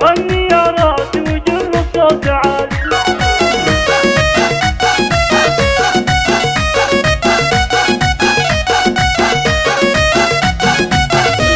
غني يا راسي وجر الصوت عالي.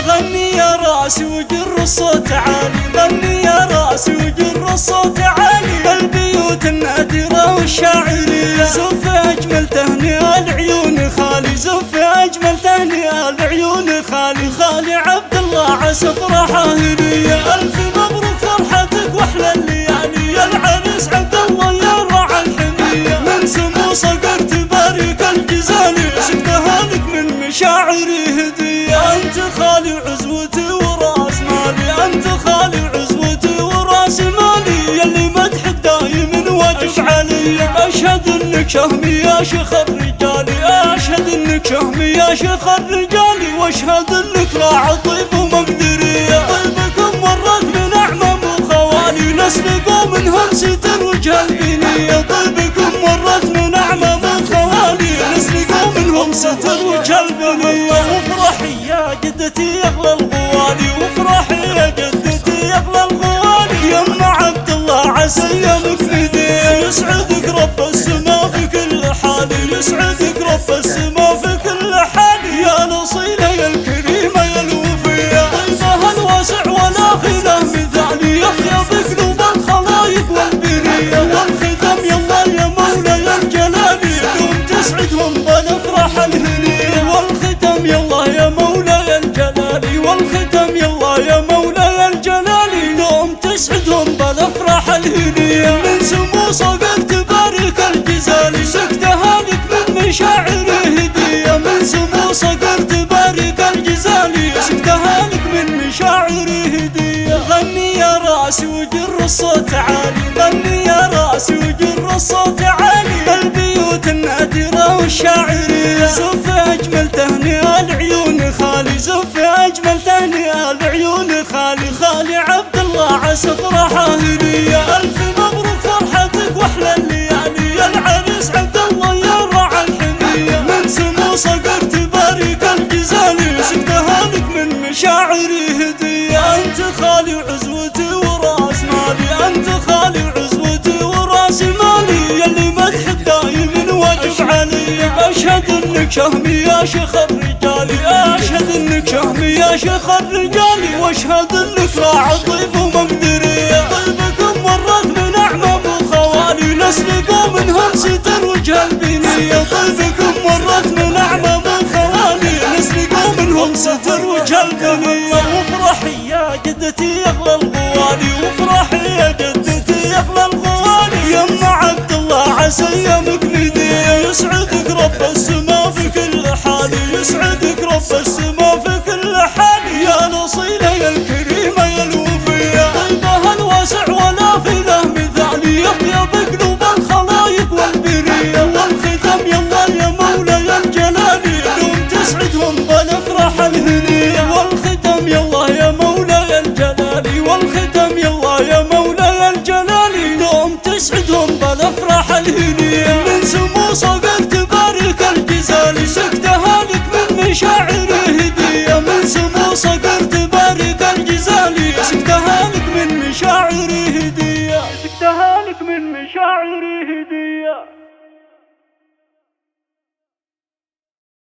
غني يا راسي وجر الصوت عالي، غني يا راسي وجر الصوت عالي. بالبيوت النادرة والشاعرية زف أجمل تهنئة لعيون خالي، زف أجمل تهنئة لعيون خالي. خالي عبد الله عسى فرحة هنية، ألف مبروك فرحتك وأحلى الليالي. يا العريس عبد الله يا راعي الحمية، من سمو صقر تبارك الجزالي. سقتها لك من مشاعري هدية، أنت خالي عزوتي وراس مالي، أنت خالي عزوتي وراس مالي. يلي مدحك دايم واجب علي، أشهد إنك شهمي يا شيخ الرجالي، أشهد إنك شهمي يا شيخ الرجالي. وأشهد إنك راعي طيب ومقدرية، طيبكم مرت من أعمام وخوالي. نسلقوا منهم ستر وجه البنية، طيبكم مرت من أعمام وخوالي. نسلقوا منهم ستر وجه البنية. وافرحي يا جدتي يغلى الغوالي، وافرحي يا جدتي يغلى الغوالي. يما عبد الله عسى ايامك نديه، يسعدك رب السما في كل حال، يسعدك رب السما في كل حال. يا نصيلة يا الكريمة يا الوفية، طيبها الواسع ولا خلاف مثالي. يحيى بقلوب الخلايق والبرية، والختم يلا يا مولاي الجلالي. دوم تسعدهم بالافراح الهنية، والختم يلا يا مولاي الجلالي، والختم يلا يا مولاي الجلالي. دوم تسعدهم بالافراح الهنية، من سمو صقر تبارك الجزالي. سقتها لك من مشاعري هدية، من سمو صقر تبارك الجزالي. سقتها لك من مشاعري هدية. غني يا راسي وجر الصوت عالي، غني يا راسي وجر الصوت عالي. بالبيوت النادرة والشاعرية زف أجمل تهنئة لعيون خالي، زف أجمل تهنئة لعيون خالي. خالي عبد الله عسى فرحة هنية، ألف مبروك فرحتك وأحلى الليالي. يا العريس عبد الله يا راعي الحمية، من سمو صقر تبارك الجزالي. سقتها لك من مشاعري هدية، أنت خالي عزوتي وراس مالي، أنت خالي عزوتي وراس مالي. يلي مدحك دايم واجب علي، أشهد إنك شهمي يا شيخ الرجالي، أشهد إنك شهمي يا شيخ الرجالي. وأشهد إنك راعي طيب ومقدرية، طيبكم مرت من أعمام وخوالي. نسلقوا منهم ستر وجه البنية، طيبكم مرت من أعمام وخوالي. نسلقوا منهم ستر وجه البنية. وافرحي يا جدتي يغلى الغوالي، وافرحي يا جدتي يغلى الغوالي. يما عبد الله عسى ايامك نديه، يسعدك رب السما في كل حال، يسعدك رب السما في كل حال. يا نصيلة يا الكريمة يا الوفية، طيبها الواسع ولا في له مثالي. يحيى بقلوب الخلايق والبرية، والختم يلا يا مولاي الجلالي. دوم تسعدهم بالافراح الهنية، والختم يلا يا مولاي الجلالي، والختم يلا يا مولاي الجلالي. دوم تسعدهم بالافراح الهنية، من سمو صقر تبارك الجزالي. سقتها لك من مشاعري هدية، من سمو صقر